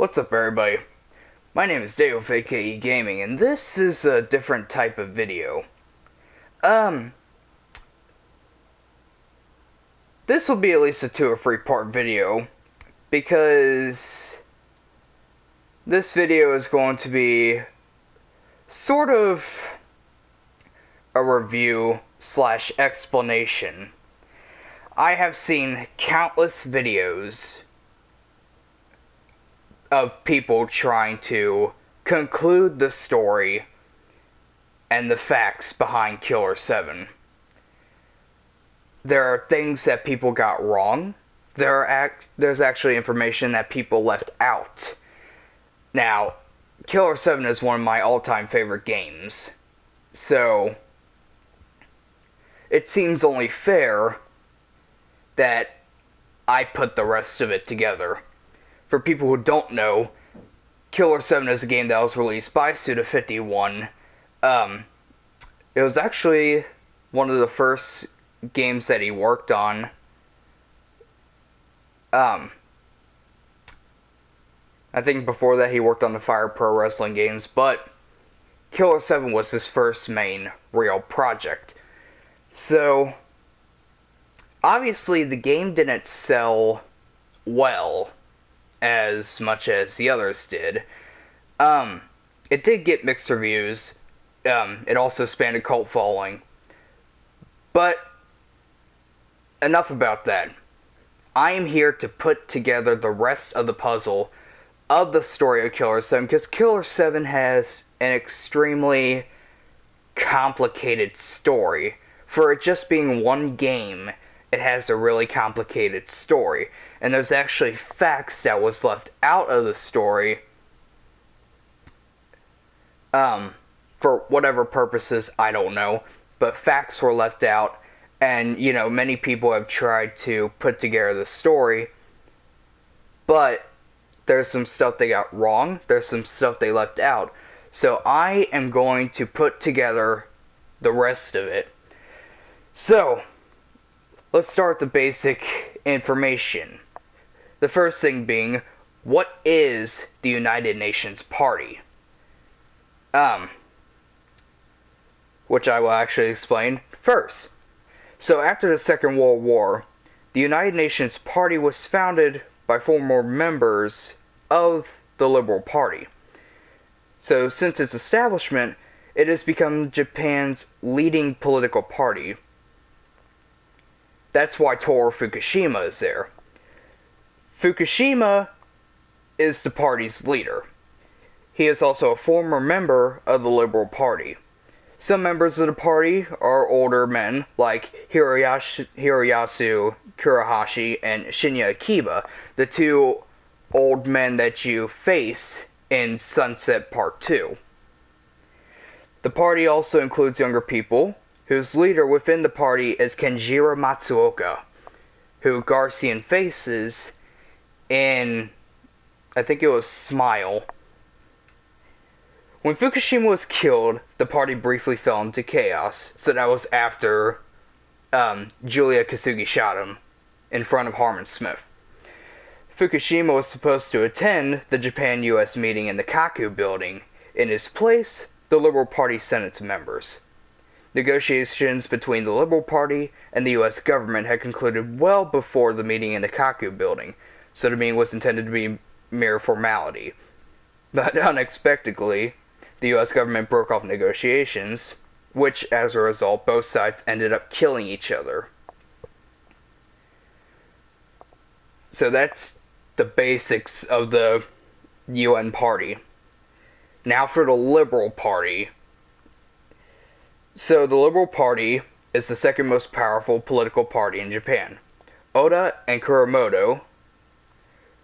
What's up, everybody? My name is Dale of AKE Gaming, and this is a different type of video. Um, this will be at least a 2 or 3 part video, because this video is going to be sort of a review slash explanation. I have seen countless videos of people trying to conclude the story and the facts behind Killer 7. There are things that people got wrong. There's actually information that people left out. Now, Killer 7 is one of my all-time favorite games, so it seems only fair that I put the rest of it together. For people who don't know, Killer 7 is a game that was released by Suda51. It was actually one of the first games that he worked on. I think before that he worked on the Fire Pro Wrestling games, but Killer 7 was his first main real project. So, obviously the game didn't sell well as much as the others did. It did get mixed reviews. It also spanned a cult following. But enough about that. I am here to put together the rest of the puzzle of the story of Killer 7, because Killer 7 has an extremely complicated story. For it just being one game, it has a really complicated story. And there's actually facts that was left out of the story, for whatever purposes, I don't know, but facts were left out, and, many people have tried to put together the story, but there's some stuff they got wrong, there's some stuff they left out, so I am going to put together the rest of it. So, let's start with the basic information. The first thing being, what is the United Nations Party? Which I will actually explain first. So after the Second World War, the United Nations Party was founded by former members of the Liberal Party. So since its establishment, it has become Japan's leading political party. That's why Toru Fukushima is there. Fukushima is the party's leader. He is also a former member of the Liberal Party. Some members of the party are older men, like Hiroyasu Kurahashi and Shinya Akiba, the two old men that you face in Sunset Part 2. The party also includes younger people, whose leader within the party is Kenjiro Matsuoka, who Garcian faces in, I think it was Smile. When Fukushima was killed, the party briefly fell into chaos, so that was after Julia Kasugi shot him in front of Harmon Smith. Fukushima was supposed to attend the Japan-US meeting in the Kaku building. In his place, the Liberal Party sent its members. Negotiations between the Liberal Party and the US government had concluded well before the meeting in the Kaku building, so the meeting was intended to be mere formality. But unexpectedly, the US government broke off negotiations, which, as a result, both sides ended up killing each other. So that's the basics of the UN Party. Now for the Liberal Party. So the Liberal Party is the second most powerful political party in Japan. Oda and Kuramoto,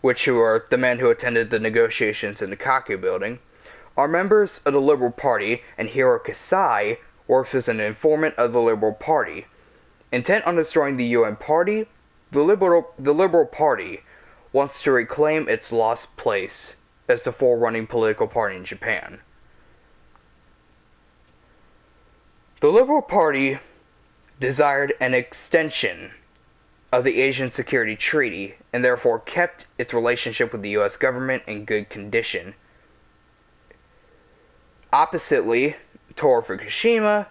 who are the men who attended the negotiations in the Kaku building, are members of the Liberal Party, and Hiro Kasai works as an informant of the Liberal Party. Intent on destroying the UN Party, the Liberal Party wants to reclaim its lost place as the forerunning political party in Japan. The Liberal Party desired an extension of the Asian Security Treaty and therefore kept its relationship with the US government in good condition. Oppositely, Toru Fukushima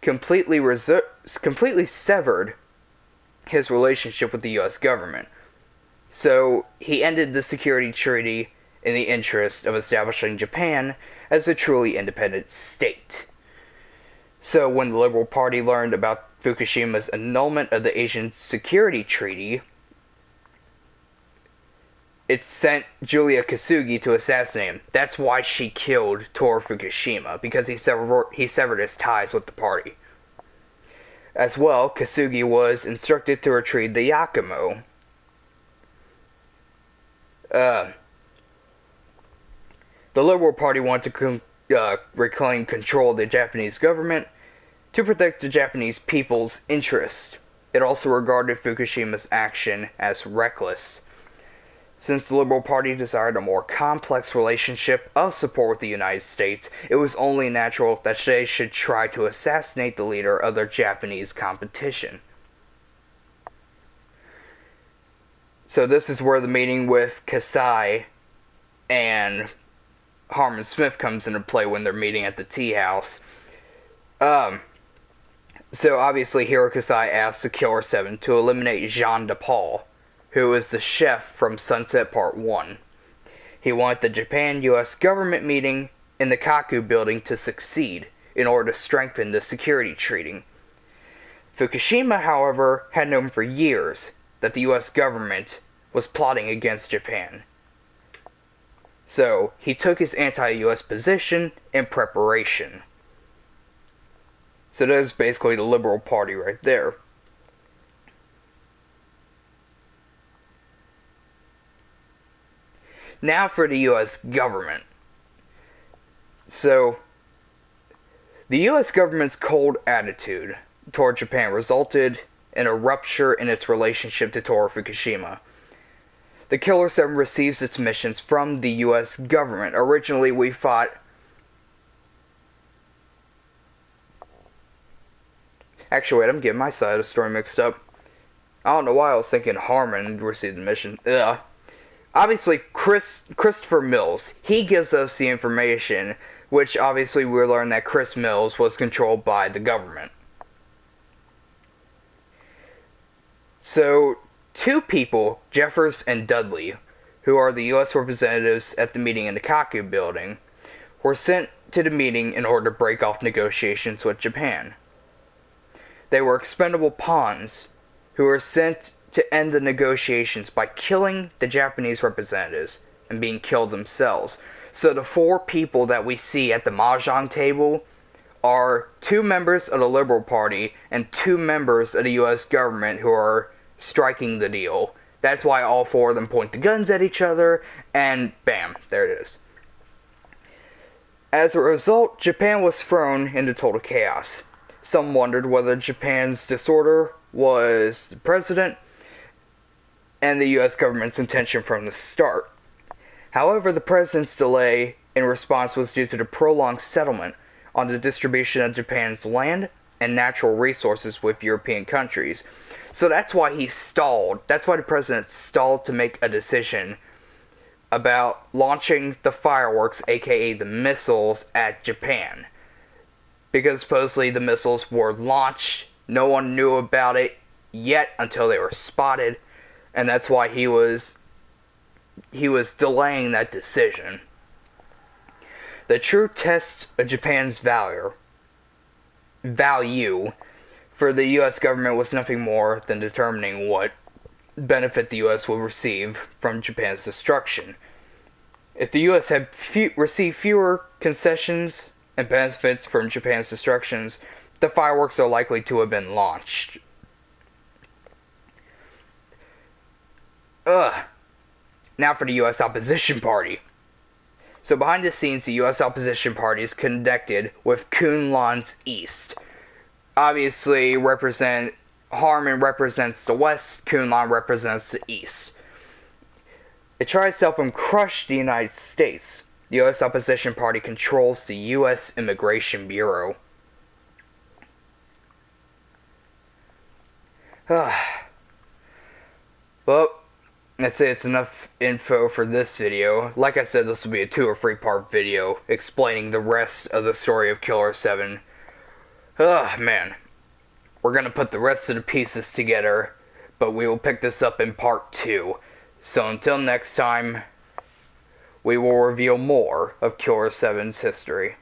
completely severed his relationship with the US government. So he ended the security treaty in the interest of establishing Japan as a truly independent state. So when the Liberal Party learned about Fukushima's annulment of the Asian Security Treaty, it sent Julia Kasugi to assassinate him. That's why she killed Toru Fukushima, because he severed his ties with the party. As well, Kasugi was instructed to retrieve the Yakumo. The Liberal Party wanted to reclaim control of the Japanese government to protect the Japanese people's interests. It also regarded Fukushima's action as reckless. Since the Liberal Party desired a more complex relationship of support with the United States, it was only natural that they should try to assassinate the leader of their Japanese competition. So this is where the meeting with Kasai and Harmon Smith comes into play when they're meeting at the tea house. So obviously Hiro Kasai asks the Killer 7 to eliminate Jean de Paul, who is the chef from Sunset Part 1. He wanted the Japan-US government meeting in the Kaku building to succeed in order to strengthen the security treaty. Fukushima, however, had known for years that the US government was plotting against Japan. So he took his anti-US position in preparation. So that is basically the Liberal Party right there. Now for the US government. So, the US government's cold attitude toward Japan resulted in a rupture in its relationship to Toru Fukushima. The Killer 7 receives its missions from the US government. Originally, we thought... Actually, wait, I'm getting my side of the story mixed up. I don't know why I was thinking Harmon received the mission. Obviously, Christopher Mills, he gives us the information, which obviously we learn that Chris Mills was controlled by the government. So, two people, Jeffers and Dudley, who are the U.S. representatives at the meeting in the Kaku building, were sent to the meeting in order to break off negotiations with Japan. They were expendable pawns who were sent to end the negotiations by killing the Japanese representatives and being killed themselves. So the four people that we see at the Mahjong table are two members of the Liberal Party and two members of the US government who are striking the deal. That's why all four of them point the guns at each other, and bam, there it is. As a result, Japan was thrown into total chaos. Some wondered whether Japan's disorder was the president and the US government's intention from the start. However, the president's delay in response was due to the prolonged settlement on the distribution of Japan's land and natural resources with European countries. So that's why he stalled. That's why the president stalled to make a decision about launching the fireworks, aka the missiles, at Japan. Because supposedly the missiles were launched, no one knew about it yet until they were spotted, and that's why he was delaying that decision. The true test of Japan's value for the US government was nothing more than determining what benefit the US would receive from Japan's destruction. If the US had received fewer concessions and benefits from Japan's destructions, the fireworks are likely to have been launched. Now for the US Opposition Party. So behind the scenes, the US Opposition Party is connected with Kunlun's East. Obviously, Harmon represents the West, Kunlun represents the East. It tries to help him crush the United States. The US Opposition Party controls the US Immigration Bureau. Well, I'd say it's enough info for this video. Like I said, this will be a 2 or 3 part video explaining the rest of the story of Killer 7. Ugh, man. We're gonna put the rest of the pieces together, but we will pick this up in part 2. So until next time, we will reveal more of Killer 7's history.